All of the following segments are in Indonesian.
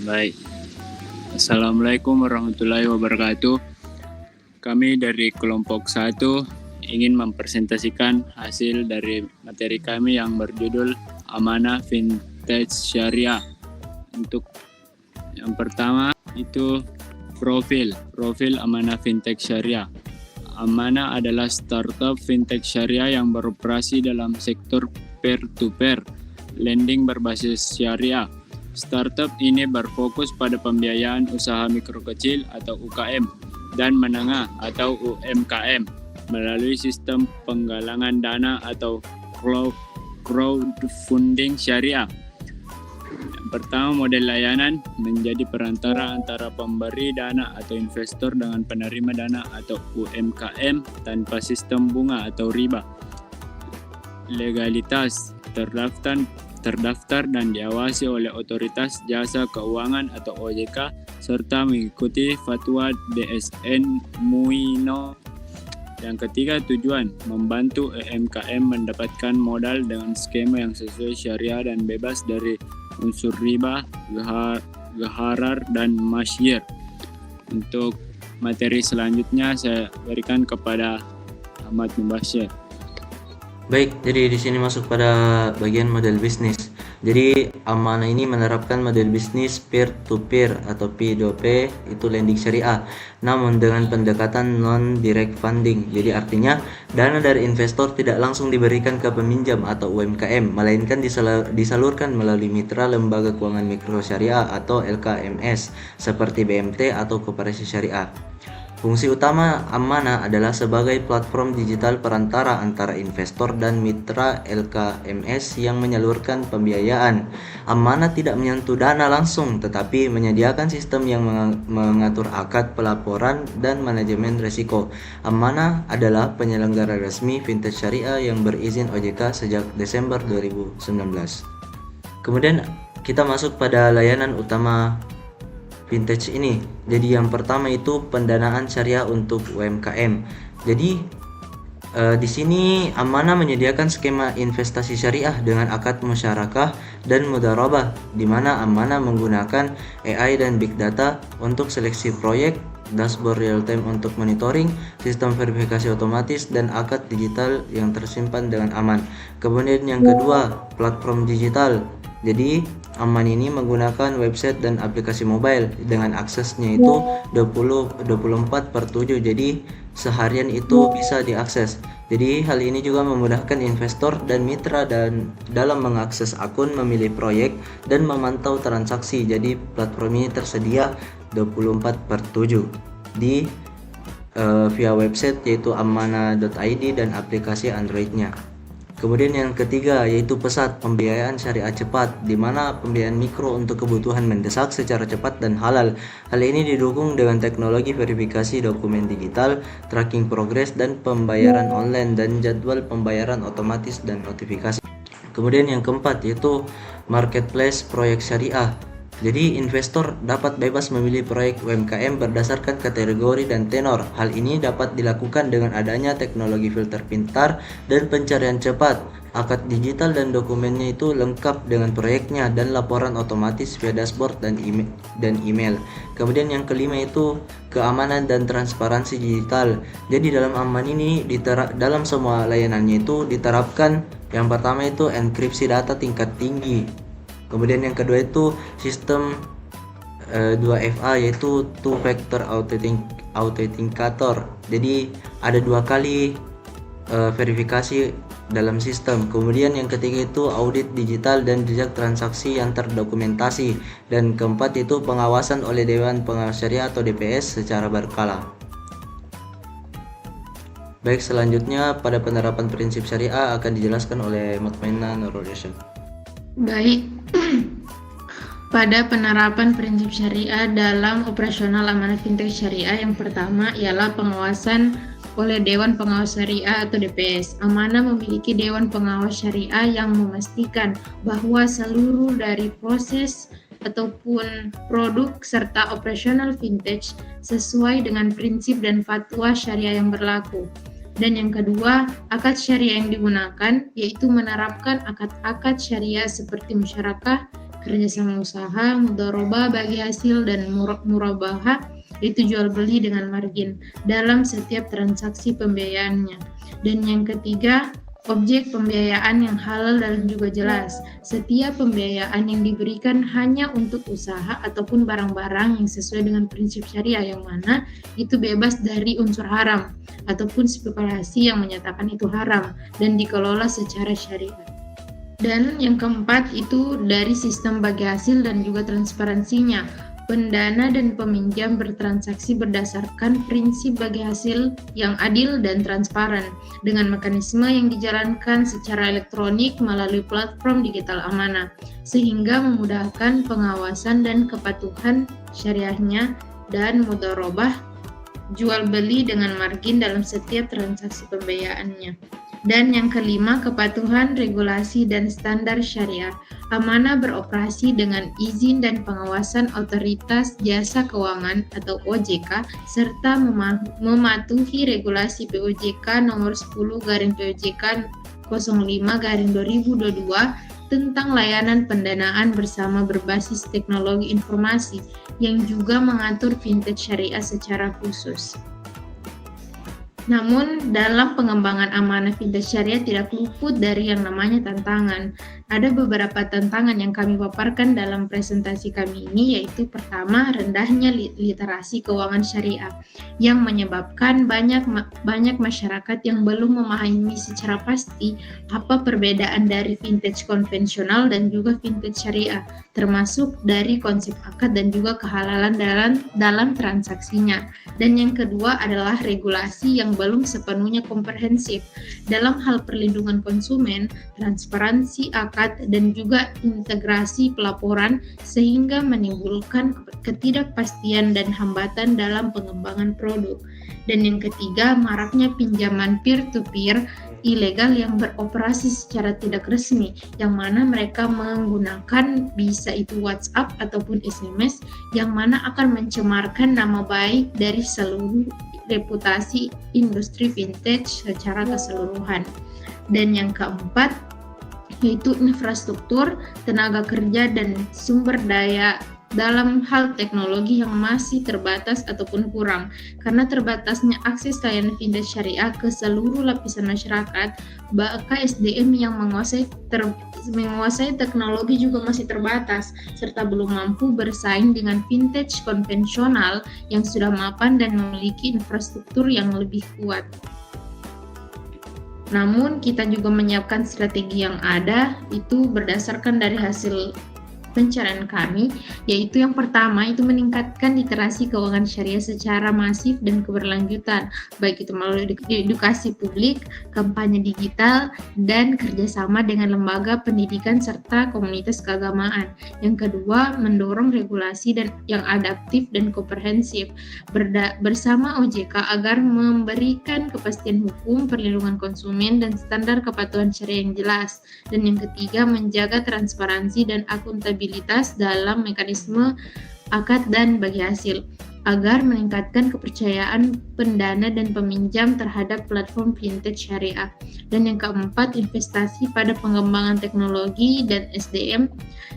Baik, Assalamualaikum warahmatullahi wabarakatuh. Kami dari kelompok 1 ingin mempresentasikan hasil dari materi kami yang berjudul Amanah Vintage Syariah. Untuk yang pertama itu profil Amanah Vintage Syariah. Amanah adalah startup fintech syariah yang beroperasi dalam sektor peer-to-peer lending berbasis syariah. Startup ini berfokus pada pembiayaan usaha mikro kecil atau UKM dan menengah atau UMKM melalui sistem penggalangan dana atau crowdfunding syariah. Yang pertama, model layanan menjadi perantara antara pemberi dana atau investor dengan penerima dana atau UMKM tanpa sistem bunga atau riba. Legalitas terdaftar dan diawasi oleh Otoritas Jasa Keuangan atau OJK serta mengikuti fatwa DSN MUI No. Yang ketiga, tujuan membantu UMKM mendapatkan modal dengan skema yang sesuai syariah dan bebas dari unsur riba, gharar, dan masyir. Untuk materi selanjutnya saya berikan kepada Ahmad Mubashir. Baik, jadi di sini masuk pada bagian model bisnis. Jadi Amanah ini menerapkan model bisnis peer-to-peer atau P2P, itu lending syariah, namun dengan pendekatan non-direct funding. Jadi artinya dana dari investor tidak langsung diberikan ke peminjam atau UMKM, melainkan disalurkan melalui mitra lembaga keuangan mikro syariah atau LKMS seperti BMT atau Koperasi Syariah. Fungsi utama Amanah adalah sebagai platform digital perantara antara investor dan mitra LKMS yang menyalurkan pembiayaan. Amanah tidak menyentuh dana langsung, tetapi menyediakan sistem yang mengatur akad pelaporan dan manajemen risiko. Amanah adalah penyelenggara resmi vintage syariah yang berizin OJK sejak Desember 2019. Kemudian kita masuk pada layanan utama vintage ini. Jadi yang pertama itu pendanaan syariah untuk UMKM. Jadi di sini Amanah menyediakan skema investasi syariah dengan akad musyarakah dan mudharabah, di mana Amanah menggunakan AI dan big data untuk seleksi proyek, dashboard real time untuk monitoring, sistem verifikasi otomatis, dan akad digital yang tersimpan dengan aman. Kemudian yang kedua, platform digital. Jadi Aman ini menggunakan website dan aplikasi mobile dengan aksesnya itu 24/7, jadi seharian itu bisa diakses. Jadi hal ini juga memudahkan investor dan mitra dan dalam mengakses akun, memilih proyek, dan memantau transaksi. Jadi platform ini tersedia 24/7 di via website yaitu amanah.id dan aplikasi Androidnya. Kemudian yang ketiga yaitu Pesat, pembiayaan syariah cepat, di mana pembiayaan mikro untuk kebutuhan mendesak secara cepat dan halal. Hal ini didukung dengan teknologi verifikasi dokumen digital, tracking progres, dan pembayaran online, dan jadwal pembayaran otomatis dan notifikasi. Kemudian yang keempat yaitu marketplace proyek syariah. Jadi investor dapat bebas memilih proyek UMKM berdasarkan kategori dan tenor. Hal ini dapat dilakukan dengan adanya teknologi filter pintar dan pencarian cepat. Akad digital dan dokumennya itu lengkap dengan proyeknya dan laporan otomatis via dashboard dan email. Kemudian yang kelima itu keamanan dan transparansi digital. Jadi dalam Aman ini dalam semua layanannya itu diterapkan yang pertama itu enkripsi data tingkat tinggi. Kemudian yang kedua itu sistem 2FA yaitu two factor authenticator. Jadi ada 2 kali verifikasi dalam sistem. Kemudian yang ketiga itu audit digital dan jejak transaksi yang terdokumentasi. Dan keempat itu pengawasan oleh Dewan Pengawas Syariah atau DPS secara berkala. Baik, selanjutnya pada penerapan prinsip syariah akan dijelaskan oleh Mutmainah Nurul Yashad. Baik, pada penerapan prinsip syariah dalam operasional amanah fintech syariah, yang pertama ialah pengawasan oleh Dewan Pengawas Syariah atau DPS. Amanah memiliki Dewan Pengawas Syariah yang memastikan bahwa seluruh dari proses ataupun produk serta operasional vintage sesuai dengan prinsip dan fatwa syariah yang berlaku. Dan yang kedua, akad syariah yang digunakan yaitu menerapkan akad-akad syariah seperti musyarakah, kerjasama usaha, mudharabah bagi hasil, dan murabahah itu jual beli dengan margin dalam setiap transaksi pembiayaannya. Dan yang ketiga, objek pembiayaan yang halal dan juga jelas. Setiap pembiayaan yang diberikan hanya untuk usaha ataupun barang-barang yang sesuai dengan prinsip syariah, yang mana itu bebas dari unsur haram ataupun spekulasi yang menyatakan itu haram dan dikelola secara syariah. Dan yang keempat itu dari sistem bagi hasil dan juga transparansinya. Pendana dan peminjam bertransaksi berdasarkan prinsip bagi hasil yang adil dan transparan dengan mekanisme yang dijalankan secara elektronik melalui platform digital amanah, sehingga memudahkan pengawasan dan kepatuhan syariahnya dan mudharabah jual beli dengan margin dalam setiap transaksi pembiayaannya. Dan yang kelima, kepatuhan regulasi dan standar syariah. Amanah beroperasi dengan izin dan pengawasan Otoritas Jasa Keuangan atau OJK serta mematuhi regulasi POJK nomor 10/POJK 05/2022 tentang layanan pendanaan bersama berbasis teknologi informasi yang juga mengatur fintech syariah secara khusus. Namun, dalam pengembangan amanah fintech syariah tidak luput dari yang namanya tantangan. Ada beberapa tantangan yang kami paparkan dalam presentasi kami ini, yaitu pertama, rendahnya literasi keuangan syariah yang menyebabkan banyak masyarakat yang belum memahami secara pasti apa perbedaan dari fintech konvensional dan juga fintech syariah, termasuk dari konsep akad dan juga kehalalan dalam transaksinya. Dan yang kedua adalah regulasi yang belum sepenuhnya komprehensif dalam hal perlindungan konsumen, transparansi akad, dan juga integrasi pelaporan sehingga menimbulkan ketidakpastian dan hambatan dalam pengembangan produk. Dan yang ketiga, maraknya pinjaman peer-to-peer ilegal yang beroperasi secara tidak resmi, yang mana mereka menggunakan bisa itu WhatsApp ataupun SMS, yang mana akan mencemarkan nama baik dari seluruh reputasi industri fintech secara keseluruhan. Dan yang keempat, yaitu infrastruktur, tenaga kerja, dan sumber daya dalam hal teknologi yang masih terbatas ataupun kurang. Karena terbatasnya akses layanan fintech syariah ke seluruh lapisan masyarakat, maka SDM yang menguasai teknologi juga masih terbatas, serta belum mampu bersaing dengan fintech konvensional yang sudah mapan dan memiliki infrastruktur yang lebih kuat. Namun kita juga menyiapkan strategi yang ada itu berdasarkan dari hasil pencarian kami, yaitu yang pertama itu meningkatkan literasi keuangan syariah secara masif dan keberlanjutan, baik itu melalui edukasi publik, kampanye digital, dan kerjasama dengan lembaga pendidikan serta komunitas keagamaan. Yang kedua, mendorong regulasi yang adaptif dan komprehensif bersama OJK agar memberikan kepastian hukum, perlindungan konsumen, dan standar kepatuhan syariah yang jelas. Dan yang ketiga, menjaga transparansi dan akuntabilitas dalam mekanisme akad dan bagi hasil agar meningkatkan kepercayaan pendana dan peminjam terhadap platform fintech syariah. Dan yang keempat, investasi pada pengembangan teknologi dan SDM,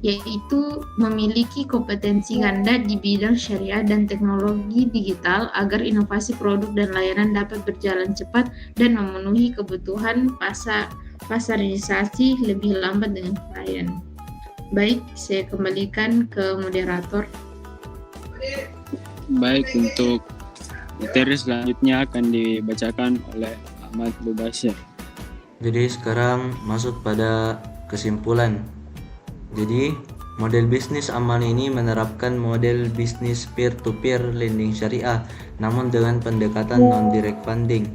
yaitu memiliki kompetensi ganda di bidang syariah dan teknologi digital agar inovasi produk dan layanan dapat berjalan cepat dan memenuhi kebutuhan pasarisasi lebih lambat dengan klien. Baik, saya kembalikan ke moderator. Baik, untuk materi selanjutnya akan dibacakan oleh Ahmad Mubashir. Jadi sekarang masuk pada kesimpulan. Jadi model bisnis aman ini menerapkan model bisnis peer-to-peer lending syariah, namun dengan pendekatan non-direct funding.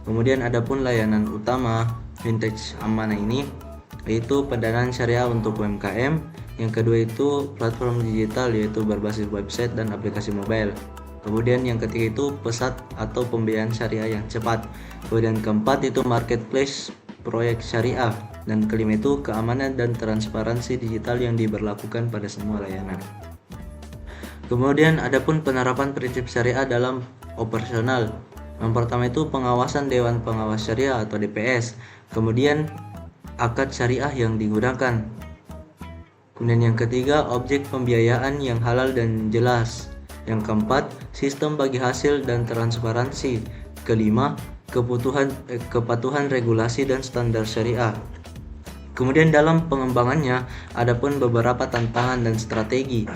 Kemudian adapun layanan utama fintech amanah ini yaitu pendanaan syariah untuk UMKM. Yang kedua itu platform digital, yaitu berbasis website dan aplikasi mobile. Kemudian yang ketiga itu pesat atau pembiayaan syariah yang cepat. Kemudian keempat itu marketplace proyek syariah. Dan kelima itu keamanan dan transparansi digital yang diberlakukan pada semua layanan. Kemudian adapun penerapan prinsip syariah dalam operasional. Yang pertama itu pengawasan Dewan Pengawas Syariah atau DPS. Kemudian akad syariah yang digunakan. Kemudian yang ketiga, objek pembiayaan yang halal dan jelas. Yang keempat, sistem bagi hasil dan transparansi. Kelima, kepatuhan regulasi dan standar syariah. Kemudian dalam pengembangannya ada pun beberapa tantangan dan strategi.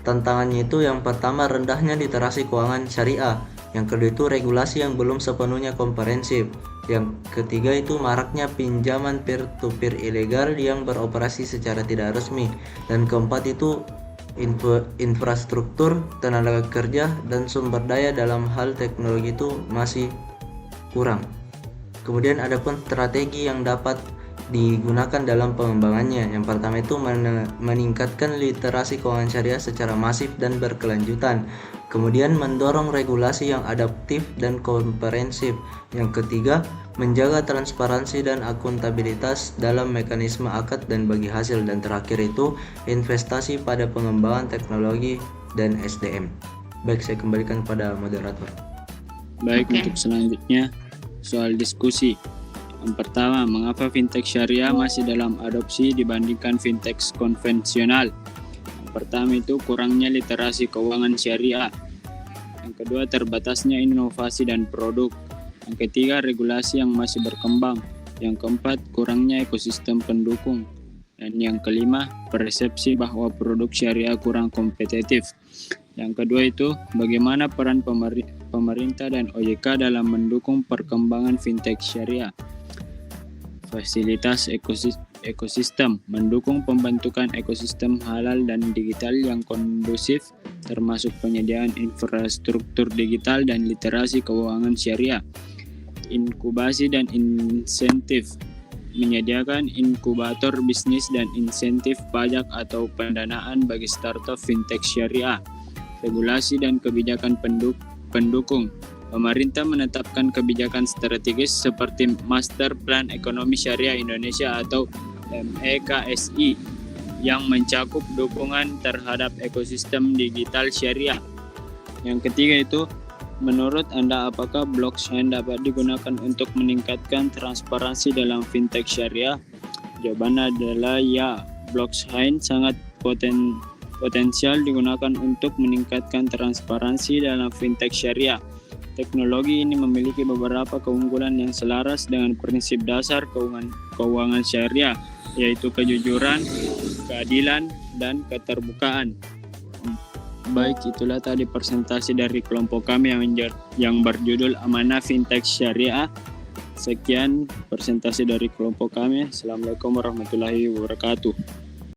Tantangannya itu yang pertama, rendahnya literasi keuangan syariah. Yang kedua itu regulasi yang belum sepenuhnya komprehensif. Yang ketiga itu maraknya pinjaman peer-to-peer ilegal yang beroperasi secara tidak resmi. Dan keempat itu infrastruktur, tenaga kerja, dan sumber daya dalam hal teknologi itu masih kurang. Kemudian ada pun strategi yang dapat digunakan dalam pengembangannya. Yang pertama itu meningkatkan literasi keuangan syariah secara masif dan berkelanjutan. Kemudian mendorong regulasi yang adaptif dan komprehensif. Yang ketiga, menjaga transparansi dan akuntabilitas dalam mekanisme akad dan bagi hasil. Dan terakhir itu investasi pada pengembangan teknologi dan SDM. Baik, saya kembalikan pada moderator. Baik, Oke. untuk selanjutnya soal diskusi. Yang pertama, mengapa fintech syariah masih dalam adopsi dibandingkan fintech konvensional? Yang pertama itu kurangnya literasi keuangan syariah. Yang kedua, terbatasnya inovasi dan produk. Yang ketiga, regulasi yang masih berkembang. Yang keempat, kurangnya ekosistem pendukung. Dan yang kelima, persepsi bahwa produk syariah kurang kompetitif. Yang kedua itu, bagaimana peran pemerintah dan OJK dalam mendukung perkembangan fintech syariah. Fasilitas ekosistem, mendukung pembentukan ekosistem halal dan digital yang kondusif, termasuk penyediaan infrastruktur digital dan literasi keuangan syariah. Inkubasi dan insentif, menyediakan inkubator bisnis dan insentif pajak atau pendanaan bagi startup fintech syariah. Regulasi dan kebijakan pendukung. Pemerintah menetapkan kebijakan strategis seperti Master Plan Ekonomi Syariah Indonesia atau MEKSI yang mencakup dukungan terhadap ekosistem digital syariah. Yang ketiga itu, menurut Anda apakah blockchain dapat digunakan untuk meningkatkan transparansi dalam fintech syariah? Jawabannya adalah ya, blockchain sangat potensial digunakan untuk meningkatkan transparansi dalam fintech syariah. Teknologi ini memiliki beberapa keunggulan yang selaras dengan prinsip dasar keuangan syariah, yaitu kejujuran, keadilan, dan keterbukaan. Baik, itulah tadi presentasi dari kelompok kami yang berjudul Amanah Fintech Syariah. Sekian presentasi dari kelompok kami. Assalamualaikum warahmatullahi wabarakatuh.